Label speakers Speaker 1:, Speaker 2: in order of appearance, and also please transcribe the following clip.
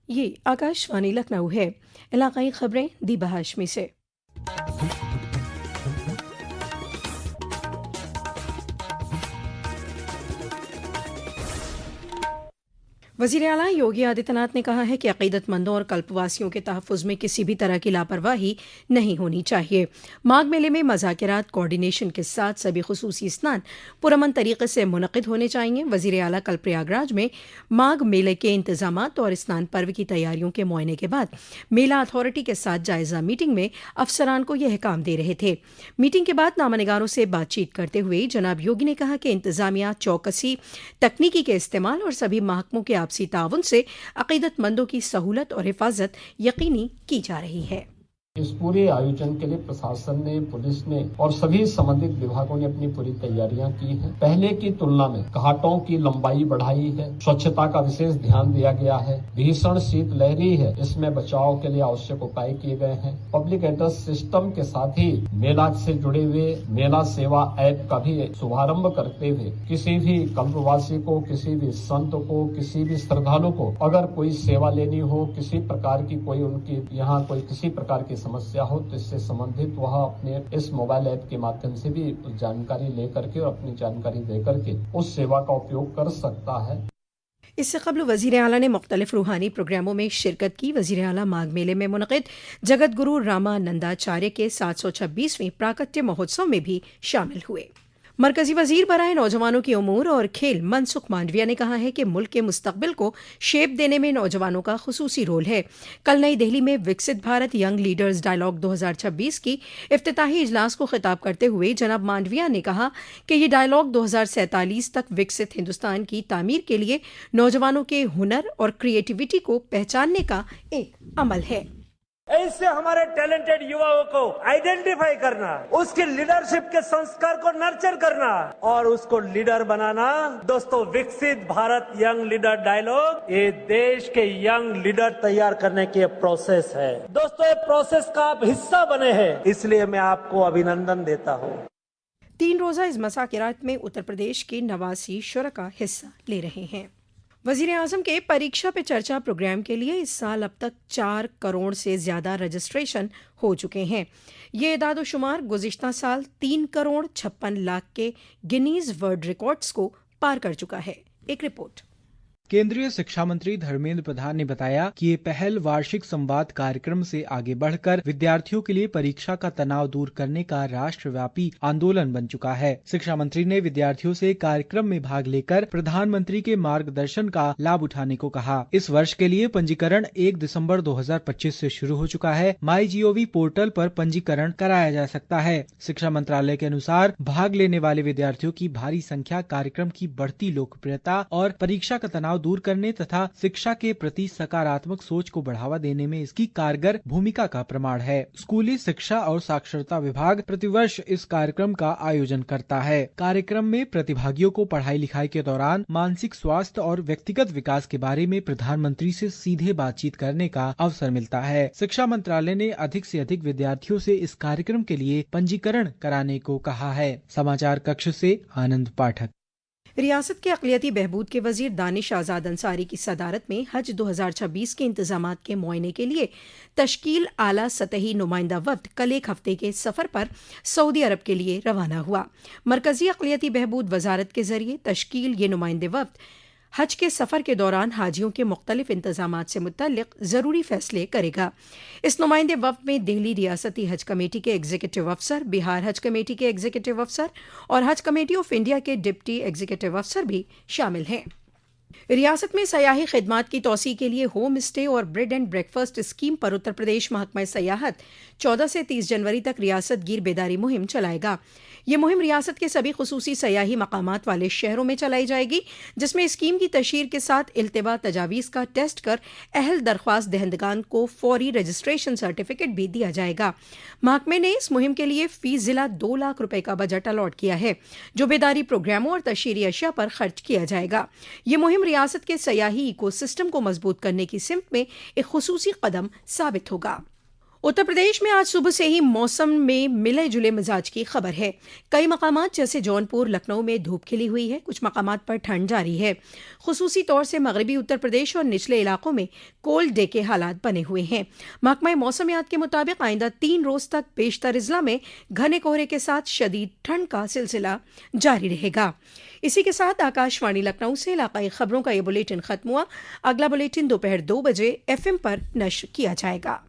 Speaker 1: ये आकाशवाणी लखनऊ है। इलाकाई खबरें दीबा हाशमी से। वज़ीर आला योगी आदित्यनाथ ने कहा है कि अक़ीदतमंदों और कल्पवासियों के तहफ़्फ़ुज़ में किसी भी तरह की लापरवाही नहीं होनी चाहिए। माघ मेले में मज़ाकिरात कोऑर्डिनेशन के साथ सभी ख़ुसूसी स्नान पुरअमन तरीक़े से मुनक़िद होने चाहिए। वज़ीर आला कल प्रयागराज में माघ मेले के इंतज़ामात और स्नान पर्व की तैयारियों के मुआयने के बाद मेला अथॉरिटी के साथ जायज़ा मीटिंग में अफसरान को यह काम दे रहे थे। मीटिंग के बाद नामानिगारों से बातचीत करते हुए जनाब योगी ने कहा कि इंतज़ामिया चौकसी तकनीकी के इस्तेमाल और सभी महकमों के आपसी ताउन से अक़ीदतमंदों की सहूलत और हिफाजत यकीनी की जा रही है।
Speaker 2: इस पूरे आयोजन के लिए प्रशासन ने, पुलिस ने और सभी संबंधित विभागों ने अपनी पूरी तैयारियां की हैं। पहले की तुलना में घाटों की लंबाई बढ़ाई है, स्वच्छता का विशेष ध्यान दिया गया है। भीषण शीत लहरी है, इसमें बचाव के लिए आवश्यक उपाय किए गए हैं। पब्लिक एड्रेस सिस्टम के साथ ही मेला से जुड़े हुए मेला सेवा ऐप का भी शुभारंभ करते हुए किसी भी कल्पवासी को, किसी भी संत को, किसी भी श्रद्धालु को अगर कोई सेवा लेनी हो, किसी प्रकार की कोई उनकी यहाँ कोई किसी प्रकार की समस्या हो तो इससे संबंधित वह अपने इस मोबाइल ऐप के माध्यम से भी जानकारी लेकर के और अपनी जानकारी देकर के उस सेवा का उपयोग कर सकता है।
Speaker 1: इससे कबल वज़ीर आला ने मुख्तलिफ रूहानी प्रोग्रामों में शिरकत की। वज़ीर आला माघ मेले में मुनक़िद जगत गुरु रामानंदाचार्य के 726वें प्राकट्य महोत्सव में भी शामिल हुए। मरकजी वजीर बराए नौजवानों की उमूर और खेल मनसुख मांडविया ने कहा है कि मुल्क के मुस्तकबिल को शेप देने में नौजवानों का खुसूसी रोल है। कल नई दिल्ली में विकसित भारत यंग लीडर्स डायलॉग 2026 की इफ्तिताही इजलास को खिताब करते हुए जनाब मांडविया ने कहा कि ये डायलॉग 2047 तक विकसित हिंदुस्तान की तामीर के लिए नौजवानों के हुनर और क्रिएटिविटी को पहचानने का एक अमल है।
Speaker 3: ऐसे हमारे टैलेंटेड युवाओं को आइडेंटिफाई करना, उसकी लीडरशिप के संस्कार को नर्चर करना और उसको लीडर बनाना। दोस्तों, विकसित भारत यंग लीडर डायलॉग ये देश के यंग लीडर तैयार करने की प्रोसेस है। दोस्तों, ये प्रोसेस का आप हिस्सा बने हैं, इसलिए मैं आपको अभिनंदन देता हूँ।
Speaker 1: 3 रोज़ा इस मज़ाकिरात में उत्तर प्रदेश के 89 शुरका हिस्सा ले रहे हैं। वज़ीर आज़म के परीक्षा पे चर्चा प्रोग्राम के लिए इस साल अब तक 4 करोड़ से ज़्यादा रजिस्ट्रेशन हो चुके हैं। ये इदाद-ओ-शुमार गुज़िश्ता साल 3 करोड़ 56 लाख के गिनीज वर्ल्ड रिकॉर्ड्स को पार कर चुका है। एक रिपोर्ट।
Speaker 4: केंद्रीय शिक्षा मंत्री धर्मेंद्र प्रधान ने बताया कि ये पहल वार्षिक संवाद कार्यक्रम से आगे बढ़कर विद्यार्थियों के लिए परीक्षा का तनाव दूर करने का राष्ट्रव्यापी आंदोलन बन चुका है। शिक्षा मंत्री ने विद्यार्थियों से कार्यक्रम में भाग लेकर प्रधानमंत्री के मार्गदर्शन का लाभ उठाने को कहा। इस वर्ष के लिए पंजीकरण 1 दिसंबर 2025 से शुरू हो चुका है। MyGov पोर्टल पर पंजीकरण कराया जा सकता है। शिक्षा मंत्रालय के अनुसार भाग लेने वाले विद्यार्थियों की भारी संख्या कार्यक्रम की बढ़ती लोकप्रियता और परीक्षा का तनाव दूर करने तथा शिक्षा के प्रति सकारात्मक सोच को बढ़ावा देने में इसकी कारगर भूमिका का प्रमाण है। स्कूली शिक्षा और साक्षरता विभाग प्रतिवर्ष इस कार्यक्रम का आयोजन करता है। कार्यक्रम में प्रतिभागियों को पढ़ाई लिखाई के दौरान मानसिक स्वास्थ्य और व्यक्तिगत विकास के बारे में प्रधानमंत्री से सीधे बातचीत करने का अवसर मिलता है। शिक्षा मंत्रालय ने अधिक से अधिक विद्यार्थियों से इस कार्यक्रम के लिए पंजीकरण कराने को कहा है। समाचार कक्ष से आनंद पाठक।
Speaker 1: रियासत के अक़लियती बहबूद के वजीर दानिश आज़ाद अंसारी की सदारत में हज 2026 के इंतजामात के मुआयने के लिए तश्कील आला सतही नुमाइंदा वफ्द कल एक हफ्ते के सफर पर सऊदी अरब के लिए रवाना हुआ। मरकजी अक़लियती बहबूद वजारत के जरिए तश्कील ये नुमाइंदे वफ्द हज के सफ़र के दौरान हाजियों के मुख्तलिफ इंतजामात से मुतल्लिक़ ज़रूरी फ़ैसले करेगा। इस नुमाइंदे वफ़द में दिल्ली रियासती हज कमेटी के एग्जीक्यूटिव अफसर, बिहार हज कमेटी के एग्जीक्यूटिव अफसर और हज कमेटी ऑफ इंडिया के डिप्टी एग्जीक्यूटिव अफसर भी शामिल हैं। रियासत में सयाही खिदमात की तोसी के लिए होम स्टे और ब्रेड एंड ब्रेकफास्ट स्कीम पर उत्तर प्रदेश महकमा सयाहत 14 से 30 जनवरी तक रियासत गिर बेदारी मुहिम चलाएगा। ये मुहिम रियासत के सभी खुसूसी सयाही मकामात वाले शहरों में चलाई जाएगी, जिसमें स्कीम की तशहीर के साथ इल्तिबा तजावीज़ का टेस्ट कर अहल दरख्वास्त दहंदगान को फौरी रजिस्ट्रेशन सर्टिफिकेट भी दिया जाएगा। महकमे ने इस मुहिम के लिए फी ज़िला 2 लाख रुपए का बजट अलॉट किया है, जो बेदारी प्रोग्रामों और तशहीरी अशिया पर खर्च किया जाएगा। ये मुहिम रियासत के सयाही इको सिस्टम को मजबूत करने की सिमत में एक खुसूसी कदम साबित होगा। उत्तर प्रदेश में आज सुबह से ही मौसम में मिले जुले मिजाज की खबर है। कई मकामात जैसे जौनपुर, लखनऊ में धूप खिली हुई है। कुछ मकामात पर ठंड जारी है। खुसूसी तौर से मगरबी उत्तर प्रदेश और निचले इलाकों में कोल्ड डे के हालात बने हुए हैं। महकमा मौसमियात के मुताबिक आइंदा 3 रोज तक बेशतर अजला में घने कोहरे के साथ शदीद ठंड का सिलसिला जारी रहेगा। इसी के साथ आकाशवाणी लखनऊ से इलाकाई खबरों का ये बुलेटिन खत्म हुआ। अगला बुलेटिन दोपहर 2 बजे FM पर नश्र किया जाएगा।